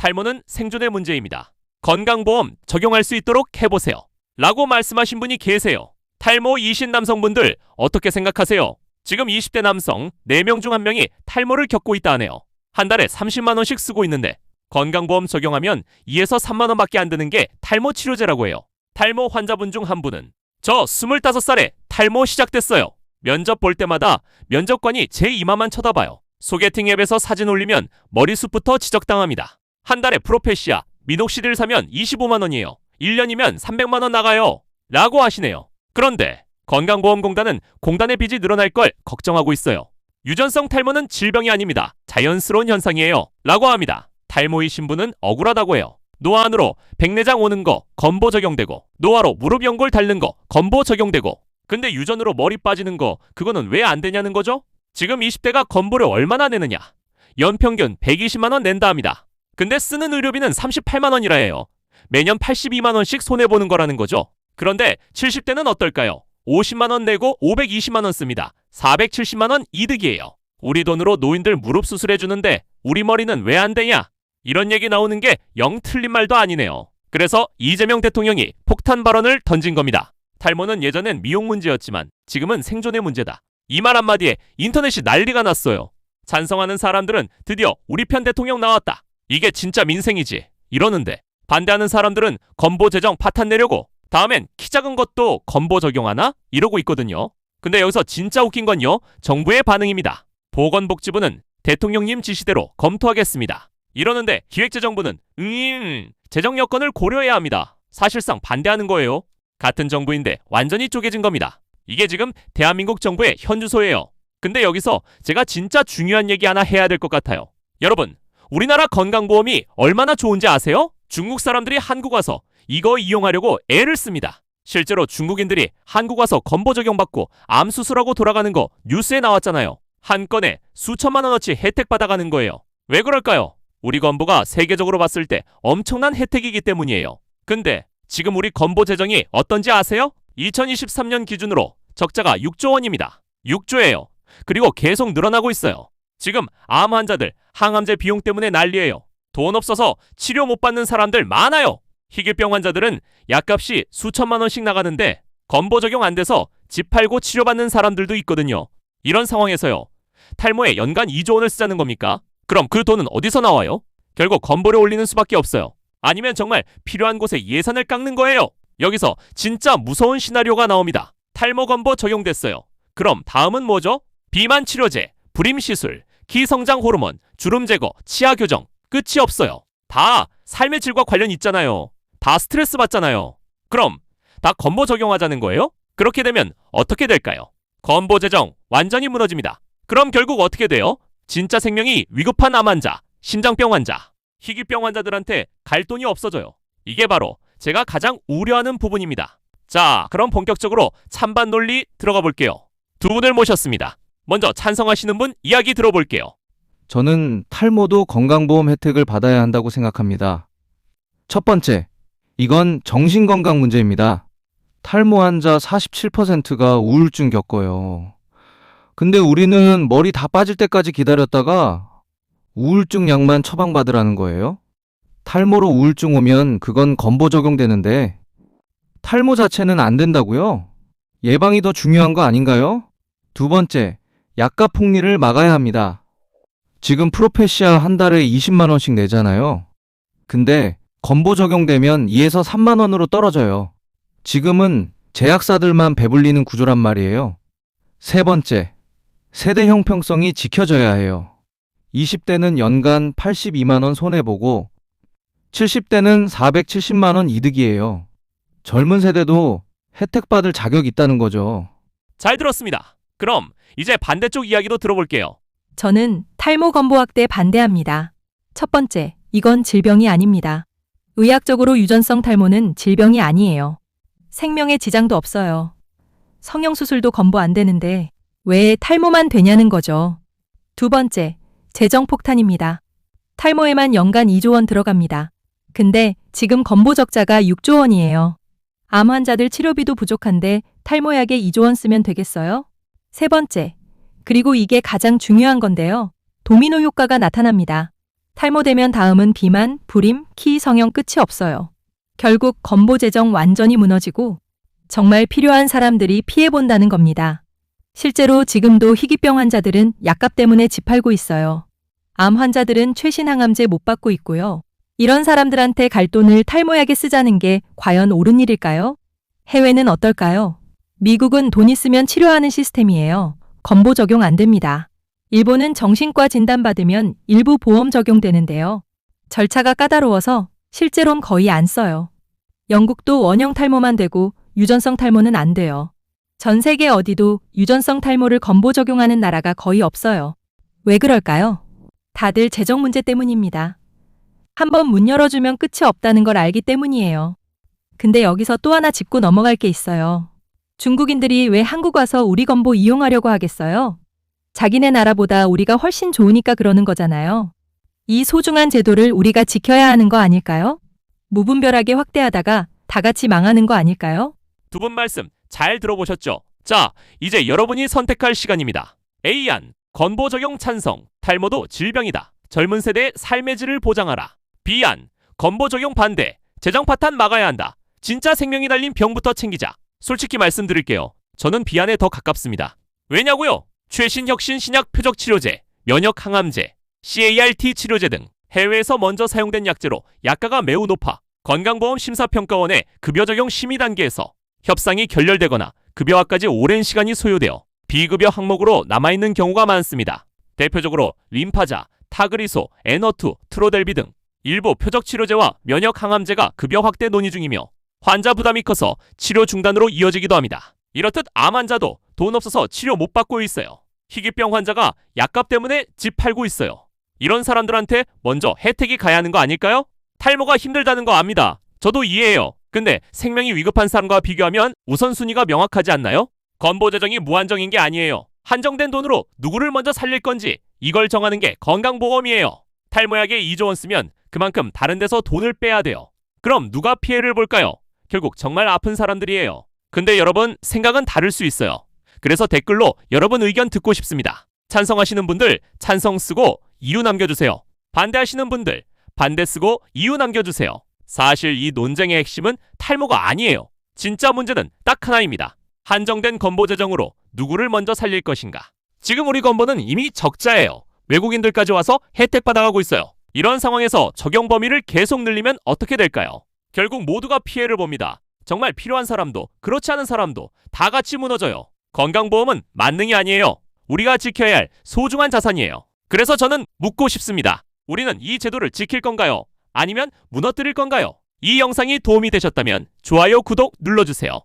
탈모는 생존의 문제입니다. 건강보험 적용할 수 있도록 해보세요. 라고 말씀하신 분이 계세요. 탈모이신 남성분들 어떻게 생각하세요? 지금 20대 남성 4명 중 1명이 탈모를 겪고 있다 하네요. 한 달에 30만 원씩 쓰고 있는데 건강보험 적용하면 2에서 3만 원밖에 안 드는 게 탈모 치료제라고 해요. 탈모 환자분 중 한 분은 저 25살에 탈모 시작됐어요. 면접 볼 때마다 면접관이 제 이마만 쳐다봐요. 소개팅 앱에서 사진 올리면 머리숱부터 지적당합니다. 한 달에 프로페시아, 미녹시딜 사면 25만 원이에요. 1년이면 300만 원 나가요. 라고 하시네요. 그런데 건강보험공단은 공단의 빚이 늘어날 걸 걱정하고 있어요. 유전성 탈모는 질병이 아닙니다. 자연스러운 현상이에요. 라고 합니다. 탈모이신 분은 억울하다고 해요. 노화 안으로 백내장 오는 거 건보 적용되고, 노화로 무릎 연골 닳는 거 건보 적용되고, 근데 유전으로 머리 빠지는 거 그거는 왜 안 되냐는 거죠? 지금 20대가 건보료 얼마나 내느냐? 연평균 120만 원 낸다 합니다. 근데 쓰는 의료비는 38만 원이라 해요. 매년 82만 원씩 손해보는 거라는 거죠. 그런데 70대는 어떨까요? 50만 원 내고 520만 원 씁니다. 470만 원 이득이에요. 우리 돈으로 노인들 무릎 수술해주는데 우리 머리는 왜 안 되냐? 이런 얘기 나오는 게 영 틀린 말도 아니네요. 그래서 이재명 대통령이 폭탄 발언을 던진 겁니다. 탈모는 예전엔 미용 문제였지만 지금은 생존의 문제다. 이 말 한마디에 인터넷이 난리가 났어요. 찬성하는 사람들은 드디어 우리 편 대통령 나왔다. 이게 진짜 민생이지. 이러는데 반대하는 사람들은 건보 재정 파탄 내려고 다음엔 키 작은 것도 건보 적용하나? 이러고 있거든요. 근데 여기서 진짜 웃긴 건요. 정부의 반응입니다. 보건복지부는 대통령님 지시대로 검토하겠습니다. 이러는데 기획재정부는 재정 여건을 고려해야 합니다. 사실상 반대하는 거예요. 같은 정부인데 완전히 쪼개진 겁니다. 이게 지금 대한민국 정부의 현주소예요. 근데 여기서 제가 진짜 중요한 얘기 하나 해야 될 것 같아요. 여러분, 우리나라 건강보험이 얼마나 좋은지 아세요? 중국 사람들이 한국 와서 이거 이용하려고 애를 씁니다. 실제로 중국인들이 한국 와서 건보 적용받고 암 수술하고 돌아가는 거 뉴스에 나왔잖아요. 한 건에 수천만 원어치 혜택 받아가는 거예요. 왜 그럴까요? 우리 건보가 세계적으로 봤을 때 엄청난 혜택이기 때문이에요. 근데 지금 우리 건보 재정이 어떤지 아세요? 2023년 기준으로 적자가 6조 원입니다. 6조예요. 그리고 계속 늘어나고 있어요. 지금 암 환자들 항암제 비용 때문에 난리예요. 돈 없어서 치료 못 받는 사람들 많아요. 희귀병 환자들은 약값이 수천만 원씩 나가는데 건보 적용 안 돼서 집 팔고 치료받는 사람들도 있거든요. 이런 상황에서요. 탈모에 연간 2조 원을 쓰자는 겁니까? 그럼 그 돈은 어디서 나와요? 결국 건보료 올리는 수밖에 없어요. 아니면 정말 필요한 곳에 예산을 깎는 거예요. 여기서 진짜 무서운 시나리오가 나옵니다. 탈모 건보 적용됐어요. 그럼 다음은 뭐죠? 비만 치료제, 불임 시술, 기성장 호르몬, 주름 제거, 치아 교정. 끝이 없어요. 다 삶의 질과 관련 있잖아요. 다 스트레스 받잖아요. 그럼 다 건보 적용하자는 거예요? 그렇게 되면 어떻게 될까요? 건보 재정 완전히 무너집니다. 그럼 결국 어떻게 돼요? 진짜 생명이 위급한 암 환자, 심장병 환자, 희귀병 환자들한테 갈 돈이 없어져요. 이게 바로 제가 가장 우려하는 부분입니다. 자, 그럼 본격적으로 찬반 논리 들어가 볼게요. 두 분을 모셨습니다. 먼저 찬성하시는 분 이야기 들어볼게요. 저는 탈모도 건강보험 혜택을 받아야 한다고 생각합니다. 첫 번째, 이건 정신건강 문제입니다. 탈모 환자 47%가 우울증 겪어요. 근데 우리는 머리 다 빠질 때까지 기다렸다가 우울증 약만 처방받으라는 거예요? 탈모로 우울증 오면 그건 건보 적용되는데 탈모 자체는 안 된다고요? 예방이 더 중요한 거 아닌가요? 두 번째, 약값 폭리를 막아야 합니다. 지금 프로페시아 한 달에 20만 원씩 내잖아요. 근데 건보 적용되면 2에서 3만 원으로 떨어져요. 지금은 제약사들만 배불리는 구조란 말이에요. 세 번째, 세대 형평성이 지켜져야 해요. 20대는 연간 82만 원 손해보고 70대는 470만 원 이득이에요. 젊은 세대도 혜택 받을 자격이 있다는 거죠. 잘 들었습니다. 그럼 이제 반대쪽 이야기도 들어볼게요. 저는 탈모 건보 확대 반대합니다. 첫 번째, 이건 질병이 아닙니다. 의학적으로 유전성 탈모는 질병이 아니에요. 생명에 지장도 없어요. 성형수술도 건보 안 되는데 왜 탈모만 되냐는 거죠. 두 번째, 재정 폭탄입니다. 탈모에만 연간 2조 원 들어갑니다. 근데 지금 건보 적자가 6조 원이에요. 암 환자들 치료비도 부족한데 탈모약에 2조 원 쓰면 되겠어요? 세 번째, 그리고 이게 가장 중요한 건데요. 도미노 효과가 나타납니다. 탈모되면 다음은 비만, 불임, 키 성형 끝이 없어요. 결국 건보 재정 완전히 무너지고 정말 필요한 사람들이 피해본다는 겁니다. 실제로 지금도 희귀병 환자들은 약값 때문에 집 팔고 있어요. 암 환자들은 최신 항암제 못 받고 있고요. 이런 사람들한테 갈 돈을 탈모약에 쓰자는 게 과연 옳은 일일까요? 해외는 어떨까요? 미국은 돈 있으면 치료하는 시스템이에요. 건보 적용 안 됩니다. 일본은 정신과 진단받으면 일부 보험 적용되는데요. 절차가 까다로워서 실제론 거의 안 써요. 영국도 원형 탈모만 되고 유전성 탈모는 안 돼요. 전 세계 어디도 유전성 탈모를 건보 적용하는 나라가 거의 없어요. 왜 그럴까요? 다들 재정 문제 때문입니다. 한번 문 열어주면 끝이 없다는 걸 알기 때문이에요. 근데 여기서 또 하나 짚고 넘어갈 게 있어요. 중국인들이 왜 한국 와서 우리 건보 이용하려고 하겠어요? 자기네 나라보다 우리가 훨씬 좋으니까 그러는 거잖아요. 이 소중한 제도를 우리가 지켜야 하는 거 아닐까요? 무분별하게 확대하다가 다 같이 망하는 거 아닐까요? 두 분 말씀 잘 들어보셨죠? 자, 이제 여러분이 선택할 시간입니다. A안, 건보 적용 찬성, 탈모도 질병이다. 젊은 세대의 삶의 질을 보장하라. B안, 건보 적용 반대, 재정 파탄 막아야 한다. 진짜 생명이 달린 병부터 챙기자. 솔직히 말씀드릴게요. 저는 B안에 더 가깝습니다. 왜냐고요? 최신 혁신 신약 표적 치료제, 면역 항암제, CART 치료제 등 해외에서 먼저 사용된 약제로 약가가 매우 높아 건강보험 심사평가원의 급여 적용 심의 단계에서 협상이 결렬되거나 급여화까지 오랜 시간이 소요되어 비급여 항목으로 남아있는 경우가 많습니다. 대표적으로 림파자, 타그리소, 에너투, 트로델비 등 일부 표적 치료제와 면역 항암제가 급여 확대 논의 중이며 환자 부담이 커서 치료 중단으로 이어지기도 합니다. 이렇듯 암 환자도 돈 없어서 치료 못 받고 있어요. 희귀병 환자가 약값 때문에 집 팔고 있어요. 이런 사람들한테 먼저 혜택이 가야 하는 거 아닐까요? 탈모가 힘들다는 거 압니다. 저도 이해해요. 근데 생명이 위급한 사람과 비교하면 우선순위가 명확하지 않나요? 건보 재정이 무한정인 게 아니에요. 한정된 돈으로 누구를 먼저 살릴 건지 이걸 정하는 게 건강보험이에요. 탈모약에 2조 원 쓰면 그만큼 다른 데서 돈을 빼야 돼요. 그럼 누가 피해를 볼까요? 결국 정말 아픈 사람들이에요. 근데 여러분 생각은 다를 수 있어요. 그래서 댓글로 여러분 의견 듣고 싶습니다. 찬성하시는 분들 찬성 쓰고 이유 남겨주세요. 반대하시는 분들 반대 쓰고 이유 남겨주세요. 사실 이 논쟁의 핵심은 탈모가 아니에요. 진짜 문제는 딱 하나입니다. 한정된 건보 재정으로 누구를 먼저 살릴 것인가. 지금 우리 건보는 이미 적자예요. 외국인들까지 와서 혜택 받아가고 있어요. 이런 상황에서 적용 범위를 계속 늘리면 어떻게 될까요? 결국 모두가 피해를 봅니다. 정말 필요한 사람도 그렇지 않은 사람도 다 같이 무너져요. 건강보험은 만능이 아니에요. 우리가 지켜야 할 소중한 자산이에요. 그래서 저는 묻고 싶습니다. 우리는 이 제도를 지킬 건가요? 아니면 무너뜨릴 건가요? 이 영상이 도움이 되셨다면 좋아요, 구독 눌러주세요.